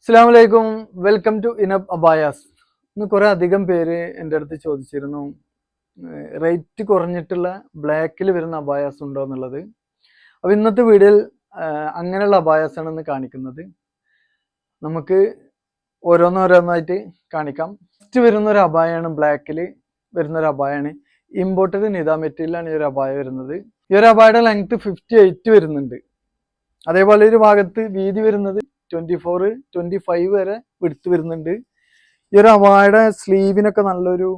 അസ്സലാമലൈക്കും. Welcome to Inab abayas. ഇന്ന് കുറെ അധികം പേര് എൻ്റെ അടുത്ത് ചോദിച്ചിരുന്നു റേറ്റ് കുറഞ്ഞിട്ടുള്ള ബ്ലാക്കിൽ വരുന്ന അബായാസ് ഉണ്ടോ എന്നുള്ളത്. അപ്പോൾ ഇന്നത്തെ വീഡിയോയിൽ അങ്ങനെയുള്ള അബായാസ് ആണ് ഇന്ന് കാണിക്കുന്നത്. നമുക്ക് ഓരോന്നോരോന്നായിട്ട് കാണിക്കാം. ഫസ്റ്റ് വരുന്ന ഒരു അബായാണ്, ബ്ലാക്കിൽ വരുന്ന ഒരു അബായാണ്. ഇമ്പോർട്ടഡ് നിദാ മെറ്റീരിയലാണ് ഈ ഒരു അബായ വരുന്നത്. ഈ ഒരു അബായയുടെ ലെങ്ത് 58 വരുന്നുണ്ട്. അതേപോലെ ഒരു ഭാഗത്ത് വീതി വരുന്നത് 24, 25 വരെ വിടുത്ത് വരുന്നുണ്ട്. ഈ ഒരു അബായയുടെ സ്ലീവിനൊക്കെ നല്ലൊരു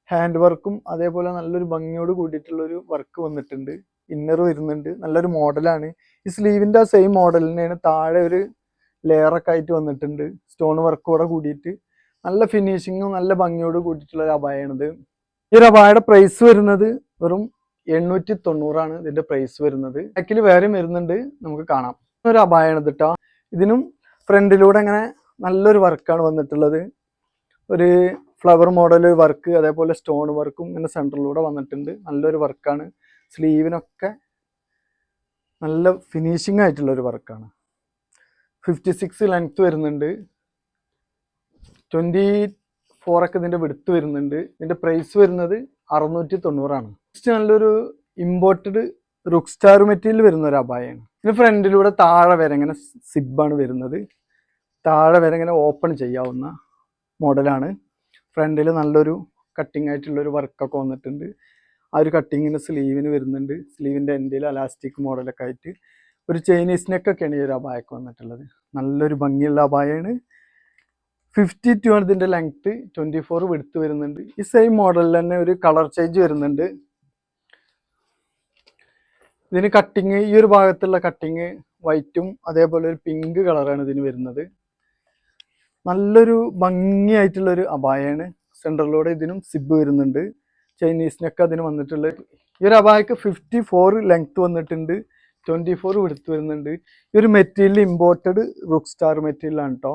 ഹാൻഡ് വർക്കും അതേപോലെ നല്ലൊരു ഭംഗിയോട് കൂടിയിട്ടുള്ളൊരു വർക്ക് വന്നിട്ടുണ്ട്. ഇന്നർ വരുന്നുണ്ട്, നല്ലൊരു മോഡലാണ്. ഈ സ്ലീവിൻ്റെ ആ സെയിം മോഡൽ തന്നെയാണ്. താഴെ ഒരു ലെയറൊക്കെ ആയിട്ട് വന്നിട്ടുണ്ട്, സ്റ്റോൺ വർക്കോടെ കൂടിയിട്ട് നല്ല ഫിനിഷിങ്ങും നല്ല ഭംഗിയോട് കൂടിയിട്ടുള്ള ഒരു അബായാണിത്. ഈ ഒരു അബായയുടെ പ്രൈസ് വരുന്നത് വെറും 890 ഇതിന്റെ പ്രൈസ് വരുന്നത്. ബാക്കിൽ വേറെയും വരുന്നുണ്ട്, നമുക്ക് കാണാം. ഒരു അബായാണ് ഇത് കേട്ടോ. ഇതിനും ഫ്രണ്ടിലൂടെ അങ്ങനെ നല്ലൊരു വർക്കാണ് വന്നിട്ടുള്ളത്. ഒരു ഫ്ലവർ മോഡൽ വർക്ക്, അതേപോലെ സ്റ്റോൺ വർക്കും ഇങ്ങനെ സെൻറ്ററിലൂടെ വന്നിട്ടുണ്ട്. നല്ലൊരു വർക്കാണ്. സ്ലീവിനൊക്കെ നല്ല ഫിനിഷിംഗ് ആയിട്ടുള്ളൊരു വർക്കാണ്. 56 ലെങ്ത് വരുന്നുണ്ട്, 24 ഒക്കെ ഇതിന്റെ വിടുത്ത് വരുന്നുണ്ട്. ഇതിന്റെ പ്രൈസ് വരുന്നത് 690. നല്ലൊരു ഇമ്പോർട്ടഡ് റുക്ക് സ്റ്റാർ മെറ്റീരിയൽ വരുന്ന ഒരു അബായാണ്. ഇതിന് ഫ്രണ്ടിലൂടെ താഴെ വരെ ഇങ്ങനെ സിബാണ് വരുന്നത്. താഴെ വരെ ഇങ്ങനെ ഓപ്പൺ ചെയ്യാവുന്ന മോഡലാണ്. ഫ്രണ്ടിൽ നല്ലൊരു കട്ടിങ് ആയിട്ടുള്ളൊരു വർക്കൊക്കെ വന്നിട്ടുണ്ട്. ആ ഒരു കട്ടിങ്ങിന് സ്ലീവിന് വരുന്നുണ്ട്. സ്ലീവിൻ്റെ എൻഡിൽ അലാസ്റ്റിക് മോഡലൊക്കെ ആയിട്ട് ഒരു ചൈനീസ് നെക്കൊക്കെയാണ് ഈ ഒരു അബായൊക്കെ വന്നിട്ടുള്ളത്. നല്ലൊരു ഭംഗിയുള്ള അബായാണ്. 52 ആണ് ഇതിൻ്റെ ലെങ്ത്ത്, 24 വിടുത്ത് വരുന്നുണ്ട്. ഈ സെയിം മോഡലിൽ തന്നെ ഒരു കളർ ചേഞ്ച് വരുന്നുണ്ട്. ഇതിന് കട്ടിങ്, ഈ ഒരു ഭാഗത്തുള്ള കട്ടിങ് വൈറ്റും അതേപോലെ ഒരു പിങ്ക് കളറാണ് ഇതിന് വരുന്നത്. നല്ലൊരു ഭംഗിയായിട്ടുള്ളൊരു അബായാണ്. സെൻറ്ററിലൂടെ ഇതിനും സിബ് വരുന്നുണ്ട്. ചൈനീസിനൊക്കെ അതിന് വന്നിട്ടുള്ളത്. ഈ ഒരു അബായക്ക് 54 ലെങ്ത് വന്നിട്ടുണ്ട്, 24 വിടുത്ത് വരുന്നുണ്ട്. ഈ ഒരു മെറ്റീരിയൽ ഇമ്പോർട്ടഡ് റുക്ക് സ്റ്റാർ മെറ്റീരിയലാണ് കേട്ടോ.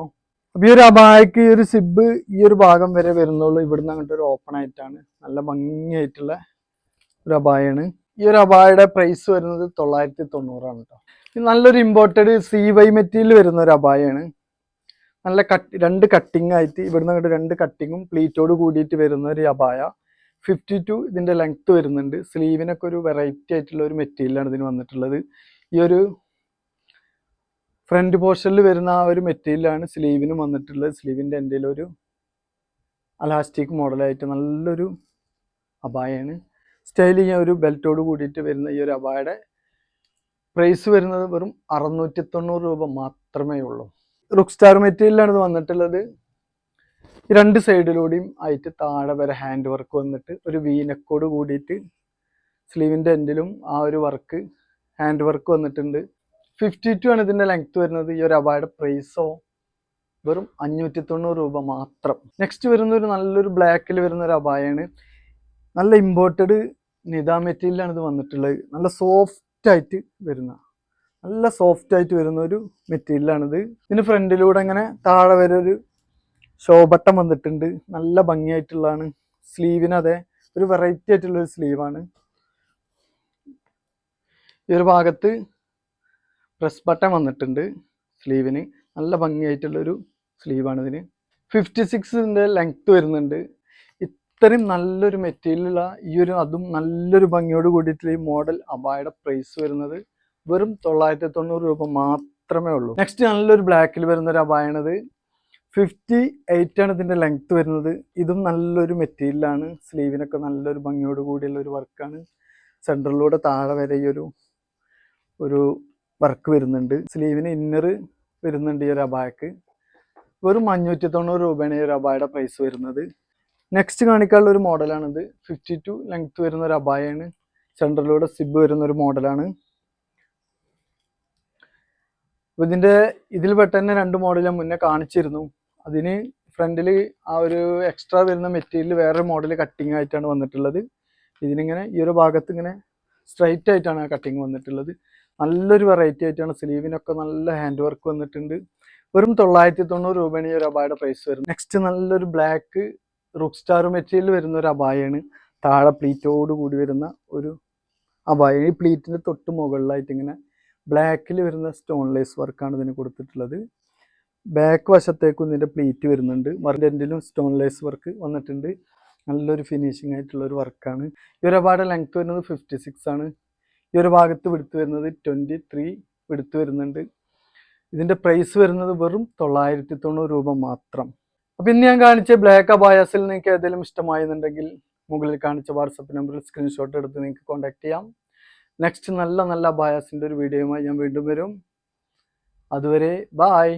അപ്പോൾ ഈ ഒരു അബായക്ക് ഈ ഒരു സിബ് ഈ ഒരു ഭാഗം വരെ വരുന്നുള്ളൂ. ഇവിടുന്ന് അങ്ങോട്ട് ഒരു ഓപ്പൺ ആയിട്ടാണ്. നല്ല ഭംഗിയായിട്ടുള്ള ഒരു അബായാണ്. ഈ ഒരു അബായയുടെ പ്രൈസ് വരുന്നത് 990 കേട്ടോ. നല്ലൊരു ഇമ്പോർട്ടഡ് CY മെറ്റീരിയൽ വരുന്ന ഒരു അബായാണ്. നല്ല രണ്ട് കട്ടിങ് ആയിട്ട് ഇവിടുന്ന് അങ്ങോട്ട് രണ്ട് കട്ടിങ്ങും പ്ലീറ്റോട് കൂടിയിട്ട് വരുന്ന ഒരു അബായ. 52 ഇതിൻ്റെ ലെങ്ത്ത് വരുന്നുണ്ട്. സ്ലീവിനൊക്കെ ഒരു വെറൈറ്റി ആയിട്ടുള്ള ഒരു മെറ്റീരിയലാണ് ഇതിന് വന്നിട്ടുള്ളത്. ഈ ഒരു ഫ്രണ്ട് പോർഷനിൽ വരുന്ന ആ ഒരു മെറ്റീരിയലാണ് സ്ലീവിനും വന്നിട്ടുള്ളത്. സ്ലീവിൻ്റെ എൻ്റെ ഒരു അലാസ്റ്റിക് മോഡലായിട്ട് നല്ലൊരു അബായാണ്. സ്റ്റൈലിങ് ഒരു ബെൽറ്റോട് കൂടിയിട്ട് വരുന്ന ഈ ഒരു അബായയുടെ പ്രൈസ് വരുന്നത് വെറും 690 മാത്രമേ ഉള്ളൂ. റുക്ക് സ്റ്റാർ മെറ്റീരിയലാണ് ഇത് വന്നിട്ടുള്ളത്. രണ്ട് സൈഡിലൂടെയും ആയിട്ട് താഴെ വരെ ഹാൻഡ് വർക്ക് വന്നിട്ട് ഒരു വീനക്കോട് കൂടിയിട്ട് സ്ലീവിൻ്റെ എൻഡിലും ആ ഒരു വർക്ക് ഹാൻഡ് വർക്ക് വന്നിട്ടുണ്ട്. 52 ആണ് ഇതിൻ്റെ ലെങ്ത്ത് വരുന്നത്. ഈ ഒരു അബായയുടെ പ്രൈസോ വെറും 590 മാത്രം. നെക്സ്റ്റ് വരുന്ന ഒരു നല്ലൊരു ബ്ലാക്കിൽ വരുന്ന ഒരു അബായാണ്. നല്ല ഇമ്പോർട്ടഡ് നിദാ മെറ്റീരിയലാണ് ഇത് വന്നിട്ടുള്ളത്. നല്ല സോഫ്റ്റ് ആയിട്ട് വരുന്ന ഒരു മെറ്റീരിയലാണിത്. ഇതിന് ഫ്രണ്ടിലൂടെ അങ്ങനെ താഴെ വരെ ഒരു ഷോ ബട്ടൺ വന്നിട്ടുണ്ട്. നല്ല ഭംഗിയായിട്ടുള്ളതാണ്. സ്ലീവിന് അതെ ഒരു വെറൈറ്റി ആയിട്ടുള്ളൊരു സ്ലീവാണ്. ഈ ഒരു ഭാഗത്ത് പ്രസ് ബട്ടൺ വന്നിട്ടുണ്ട്. സ്ലീവിന് നല്ല ഭംഗിയായിട്ടുള്ളൊരു സ്ലീവാണ് ഇതിന്. 56 ലെങ്ത്ത് വരുന്നുണ്ട്. ഇത്രയും നല്ലൊരു മെറ്റീരിയലുള്ള ഈ ഒരു അതും നല്ലൊരു ഭംഗിയോട് കൂടിയിട്ടുള്ള ഈ മോഡൽ അബായയുടെ പ്രൈസ് വരുന്നത് വെറും 990 മാത്രമേ ഉള്ളൂ. നെക്സ്റ്റ് നല്ലൊരു ബ്ലാക്കിൽ വരുന്ന ഒരു അബായാണിത്. 58 ആണ് ഇതിൻ്റെ ലെങ്ത്ത് വരുന്നത്. ഇതും നല്ലൊരു മെറ്റീരിയലാണ്. സ്ലീവിനൊക്കെ നല്ലൊരു ഭംഗിയോട് കൂടിയുള്ള ഒരു വർക്കാണ്. സെൻറ്ററിലൂടെ താഴെ വരെ ഈ ഒരു വർക്ക് വരുന്നുണ്ട്. സ്ലീവിന് ഇന്നർ വരുന്നുണ്ട് ഈ ഒരു അബായക്ക്. വെറും 590 ഈ ഒരു അബായയുടെ പ്രൈസ് വരുന്നത്. നെക്സ്റ്റ് കാണിക്കാനുള്ള ഒരു മോഡലാണിത്. 52 ലെങ്ത്ത് വരുന്ന ഒരു അബായാണ്. സെൻറ്ററിലൂടെ സിബ് വരുന്ന ഒരു മോഡലാണ്. അപ്പോൾ ഇതിൽ പെട്ട തന്നെ 2 മോഡൽ ഞാൻ മുന്നേ കാണിച്ചിരുന്നു. അതിന് ഫ്രണ്ടിൽ ആ ഒരു എക്സ്ട്രാ വരുന്ന മെറ്റീരിയൽ വേറെ മോഡൽ കട്ടിങ് ആയിട്ടാണ് വന്നിട്ടുള്ളത്. ഇതിനിങ്ങനെ ഈ ഒരു ഭാഗത്ത് ഇങ്ങനെ സ്ട്രൈറ്റ് ആയിട്ടാണ് ആ കട്ടിങ് വന്നിട്ടുള്ളത്. നല്ലൊരു വെറൈറ്റി ആയിട്ടാണ്. സ്ലീവിനൊക്കെ നല്ല ഹാൻഡ് വർക്ക് വന്നിട്ടുണ്ട്. വെറും 990 ഈ ഒരു അബായയുടെ പ്രൈസ് വരുന്നത്. നെക്സ്റ്റ് നല്ലൊരു ബ്ലാക്ക് റുക്ക് സ്റ്റാർ മെറ്റീരിയൽ വരുന്ന ഒരു അബായാണ്. താഴെ പ്ലീറ്റോട് കൂടി വരുന്ന ഒരു അബായ. ഈ പ്ലീറ്റിൻ്റെ തൊട്ട് മുകളിലായിട്ട് ഇങ്ങനെ ബ്ലാക്കിൽ വരുന്ന സ്റ്റോൺ ലേസ് വർക്കാണ് ഇതിന് കൊടുത്തിട്ടുള്ളത്. ബാക്ക് വശത്തേക്കും ഇതിൻ്റെ പ്ലീറ്റ് വരുന്നുണ്ട്. മറിൻ്റെ സ്റ്റോൺ ലേസ് വർക്ക് വന്നിട്ടുണ്ട്. നല്ലൊരു ഫിനിഷിംഗ് ആയിട്ടുള്ള ഒരു വർക്കാണ്. ഈ ഒരു അബായുടെ ലെങ്ത് വരുന്നത് 56 ആണ്. ഈ ഒരു ഭാഗത്ത് വിടുത്ത് വരുന്നത് 23 വിടുത്ത് വരുന്നുണ്ട്. ഇതിൻ്റെ പ്രൈസ് വരുന്നത് വെറും 990 രൂപ മാത്രം. അപ്പം ഇന്ന് ഞാൻ കാണിച്ച ബ്ലാക്ക് അബായാസിൽ നിങ്ങൾക്ക് ഏതെങ്കിലും ഇഷ്ടമായെന്നുണ്ടെങ്കിൽ മുകളിൽ കാണിച്ച വാട്സപ്പ് നമ്പറിൽ സ്ക്രീൻഷോട്ട് എടുത്ത് നിങ്ങൾക്ക് കോൺടാക്ട് ചെയ്യാം. നെക്സ്റ്റ് നല്ല അബായാസിൻ്റെ ഒരു വീഡിയോയുമായി ഞാൻ വീണ്ടും വരും. അതുവരെ ബായ്.